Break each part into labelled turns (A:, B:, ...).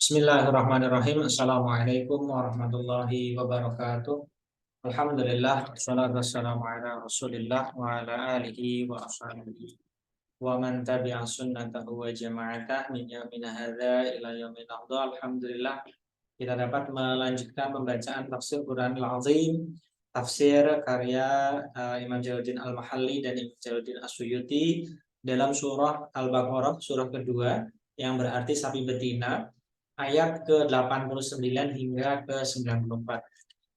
A: Bismillahirrahmanirrahim. Assalamualaikum warahmatullahi wabarakatuh. Alhamdulillah, wassalatu wassalamu ala Rasulillah wa ala alihi wa ashabihi wa man tabi'a sunnatahu wa jama'atah min yaumina hadza ila yaumil afdal. Alhamdulillah, kita dapat melanjutkan pembacaan tafsir Quranul Azim, tafsir karya Imam Jalaluddin Al-Mahalli dan Imam Jalaluddin As-Suyuti dalam surah Al-Baqarah, surah kedua yang berarti sapi betina, ayat ke-89 hingga ke-94.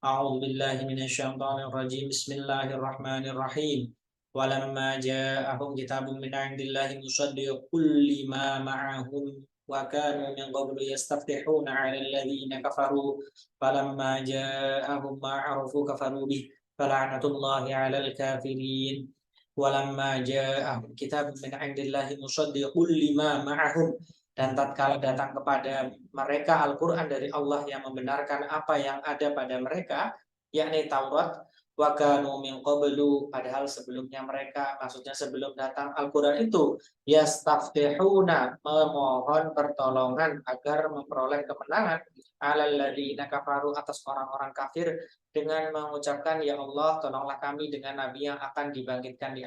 A: A'udzubillahi minasyaitonirrajim. Bismillahirrahmanirrahim. Walamma ja'ahum kitabun min 'indillahi musaddiqul lima ma'ahum wa kanu min qablu yastaftihuna 'alal ladzina kafaru falamma ja'ahum ma 'arafu kafaru bih fala'natullahi 'alal kafirin. Walamma ja'ahum kitabun min 'indillahi musaddiqul lima ma'ahum, dan tatkala datang kepada mereka Al-Quran dari Allah yang membenarkan apa yang ada pada mereka, yakni Taurat, wa kanu min qablu, padahal sebelumnya mereka, maksudnya sebelum datang Al-Quran itu, yastaftihuna, memohon pertolongan agar memperoleh kemenangan, alal ladzina kafaru, atas orang-orang kafir, dengan mengucapkan, ya Allah, tolonglah kami dengan nabi yang akan dibangkitkan di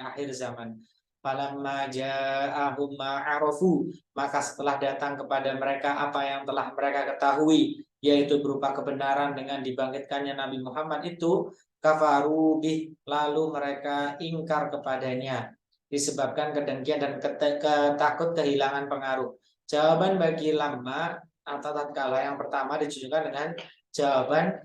A: akhir zaman. Falamma ja'ahum ma'arafu, maka setelah datang kepada mereka apa yang telah mereka ketahui, yaitu berupa kebenaran dengan dibangkitkannya Nabi Muhammad itu, kafaru bih, lalu mereka ingkar kepadanya disebabkan kedengkian dan takut kehilangan pengaruh. Jawaban bagi lamma atau tatkala yang pertama ditujukan dengan jawaban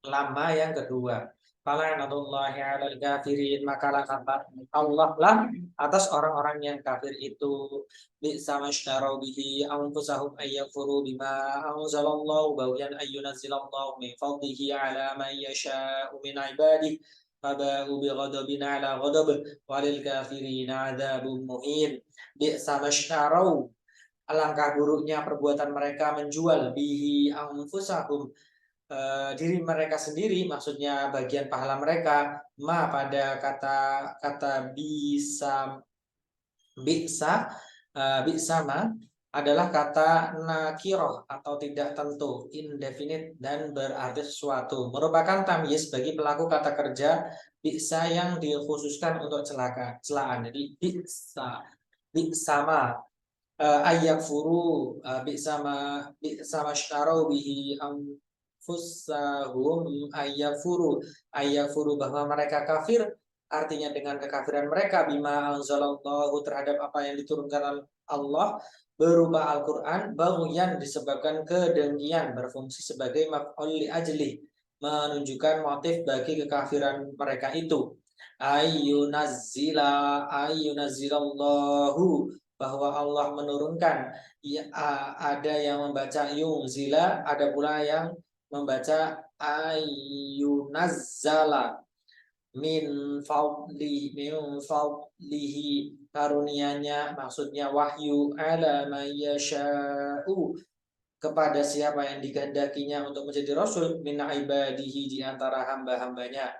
A: lamma yang kedua. Fala'natullahi 'alal kafirin, maka laknat Allah lah atas orang-orang yang kafir itu. Bi'sa masytarau bihi anfusahum ayyakfuru bima anzalallahu baghyan ayyunazzilallahu min fadlihi 'ala man yasha'u min 'ibadihi faba'u bighadabin 'ala ghadab walil kafirin 'adzabun muhin. Bi'sa masytarau, alangkah buruknya perbuatan mereka menjual bihi anfusahum, diri mereka sendiri, maksudnya bagian pahala mereka, ma pada kata kata bisa, bisa, bisa ma adalah kata nakiroh atau tidak tentu, indefinite, dan berarti sesuatu, merupakan tamyiz bagi pelaku kata kerja bisa yang dikhususkan untuk celaan. Jadi bisa ma, ayak furu, bisa masyarau bihi anfusahum ayafuru, bahwa mereka kafir, artinya dengan kekafiran mereka, bima anzalallahu, terhadap apa yang diturunkan Allah berupa Al-Quran, baghyan, disebabkan kedengkian, berfungsi sebagai maf'ul li ajli, menunjukkan motif bagi kekafiran mereka itu. Ayyunazzilallahu, bahwa Allah menurunkan. Ya, ada yang membaca yunzila, ada pula yang membaca ayyunazzala, min fadlihi, karunianya, maksudnya wahyu, ala mayyasha'u, kepada siapa yang dikehendakinya untuk menjadi rasul, min ibadihi, di antara hamba-hambanya.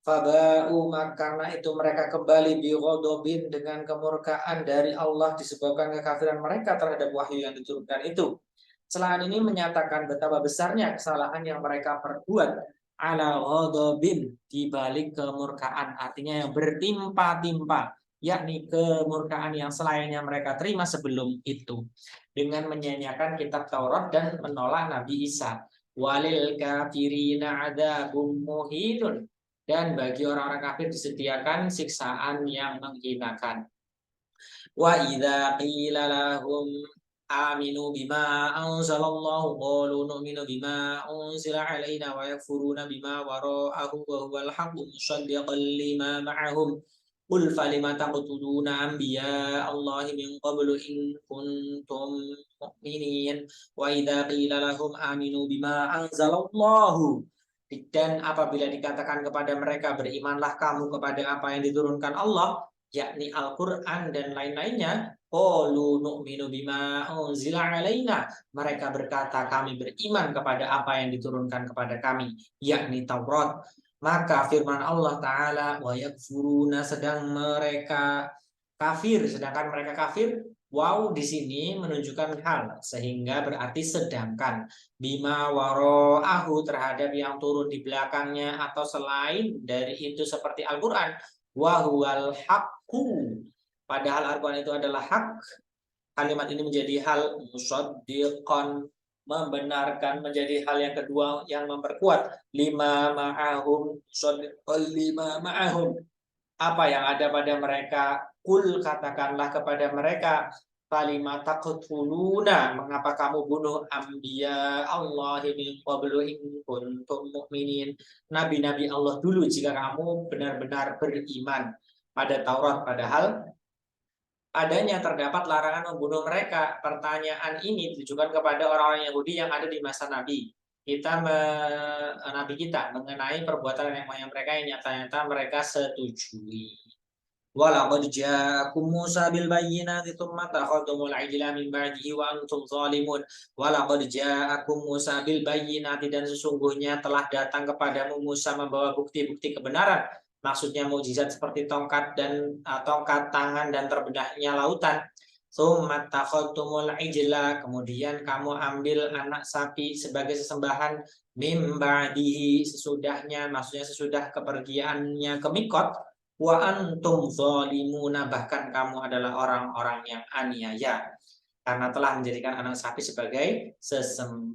A: Faba'u, karena itu mereka kembali bighadabin, dengan kemurkaan dari Allah disebabkan kekafiran mereka terhadap wahyu yang diturunkan itu. Celaan ini menyatakan betapa besarnya kesalahan yang mereka perbuat, ala ghadabin, di balik kemurkaan, artinya yang bertimpa-timpa, yakni kemurkaan yang selayaknya mereka terima sebelum itu, dengan menyanyiakan kitab Taurat dan menolak Nabi Isa. Walil kafirina adzabun muhinun, dan bagi orang-orang kafir disediakan siksaan yang menghinakan. Wa idza qila lahum aminu bima anzalallahu qalu nu'minu bima unzila alaina wa yakfuruna bima wara'ahu wa huwal haqqu musaddiqan lima ma'ahum qul falima taqtuluna anbiya Allahi min qablu in kuntum mu'minin. Wa idza qila lahum aminu bima anzalallahu, dan apabila dikatakan kepada mereka, berimanlah kamu kepada apa yang diturunkan Allah, yakni Al-Quran dan lain-lainnya, qalu nu'minu bima unzila alaina, mereka berkata, kami beriman kepada apa yang diturunkan kepada kami, yakni Taurat. Maka firman Allah Ta'ala, wa yakfuruna, sedang mereka kafir, sedangkan mereka kafir, Wow di sini menunjukkan hal, sehingga berarti sedangkan. Bima waro'ahu terhadap yang turun di belakangnya atau selain dari itu seperti Al-Quran. Wahuwal haqqu. Padahal Al-Quran itu adalah hak. Kalimat ini menjadi hal musaddiqan, membenarkan, menjadi hal yang kedua yang memperkuat. Lima ma'ahum, musaddiqan lima ma'ahum. Apa yang ada pada mereka, kul katakanlah kepada mereka, kalimat taqtuluna, mengapa kamu bunuh anbiya Allah min qablu in kuntum mu'minin, nabi-nabi Allah dulu jika kamu benar-benar beriman pada Taurat, padahal adanya terdapat larangan membunuh mereka. Pertanyaan ini ditujukan kepada orang-orang Yahudi yang ada di masa Nabi Nabi kita mengenai perbuatan yang mereka yang nyata-nyata mereka setujui. Walaqad ja'akum Musa bil bayyinati tsumma takhadtumul ijla min ba'dihi wa antum zalimun. Walaqad ja'akum Musa bil bayyinati, dan sesungguhnya telah datang kepadamu Musa membawa bukti-bukti kebenaran. Maksudnya mukjizat seperti tongkat tongkat tangan dan terbelahnya lautan. Tsumma takhadtumul ijla, kemudian kamu ambil anak sapi sebagai sesembahan min ba'dihi, sesudahnya, maksudnya sesudah kepergiannya ke Mikot. Wa antum zalimuna, bahkan kamu adalah orang-orang yang aniaya karena telah menjadikan anak sapi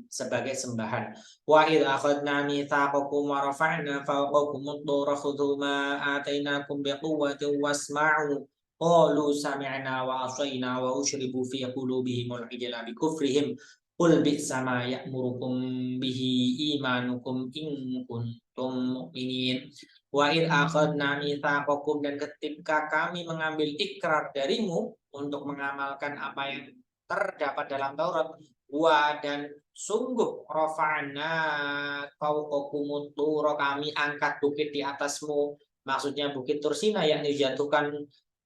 A: sebagai sembahan. Wa idz akhadna mitsaqakum wa rafa'na fawqakum ad-dura khudhu ma atainakum biquwwatin wasma'u. Qalu sami'na wa 'asayna wa ushribu fi qulubihimul ijla bikufrihim. Qul bi'sa ma ya'murukum bihi imanukum in kuntum mu'minin. Wa id akhadna mitsaqakum, dan ketika kami mengambil ikrar darimu untuk mengamalkan apa yang terdapat dalam Taurat. Wa, dan sungguh rafa'na fawqakumut tur, kami angkat bukit di atasmu, maksudnya bukit Tursina yang dijatuhkan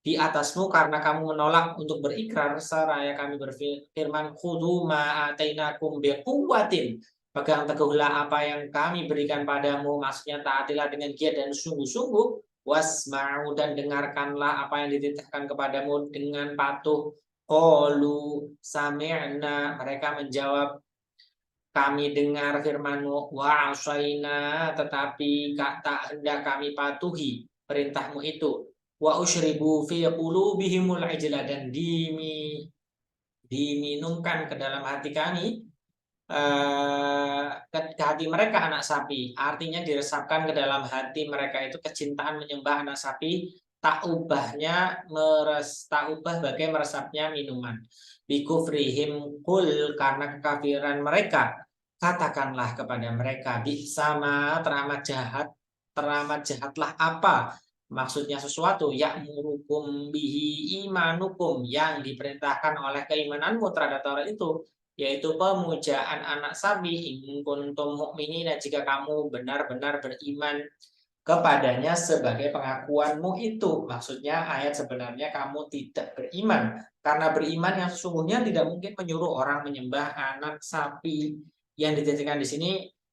A: di atasmu karena kamu menolak untuk berikrar. Seraya kami berfirman, khudhu ma atainakum biquwwatin, pegang teguhlah apa yang kami berikan padamu, maksudnya taatilah dengan giat dan sungguh-sungguh. Wasma'u, dan dengarkanlah apa yang dititahkan kepadamu dengan patuh. Qalu sami'na, mereka menjawab, kami dengar firman-Mu. Wa 'ashaina, tetapi tak hendak kami patuhi perintahmu itu. Wa usyribu fi qulubihimul ijla, dan diminumkan ke dalam hati kami, ke hati mereka anak sapi, artinya diresapkan ke dalam hati mereka itu kecintaan menyembah anak sapi, tak ubah bagai meresapnya minuman. Bikufrihim, kul, karena kekafiran mereka, katakanlah kepada mereka, bisama, teramat jahatlah apa, maksudnya sesuatu, ya'murukum bihi imanukum, yang diperintahkan oleh keimananmu terhadap Taurat itu, yaitu pemujaan anak sapi, in kuntum mu'minin, jika kamu benar-benar beriman kepadanya sebagai pengakuanmu itu. Maksudnya ayat sebenarnya kamu tidak beriman, karena beriman yang sesungguhnya tidak mungkin menyuruh orang menyembah anak sapi. Yang dijadikan di sini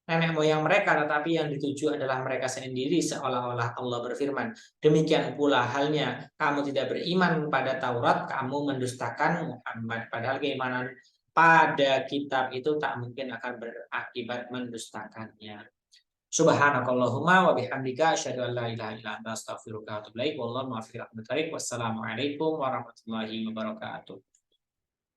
A: nenek moyang mereka, tetapi yang dituju adalah mereka sendiri, seolah-olah Allah berfirman, demikian pula halnya kamu tidak beriman pada Taurat, kamu mendustakan Muhammad. Padahal keimanan pada kitab itu tak mungkin akan berakibat mendustakannya. Subhanakallahumma wa bihamdika asyhadu an la ilaha illa anta astaghfiruka wa atubu ilaik. Wallahu muwaffiq. Wassalamualaikum warahmatullahi wabarakatuh.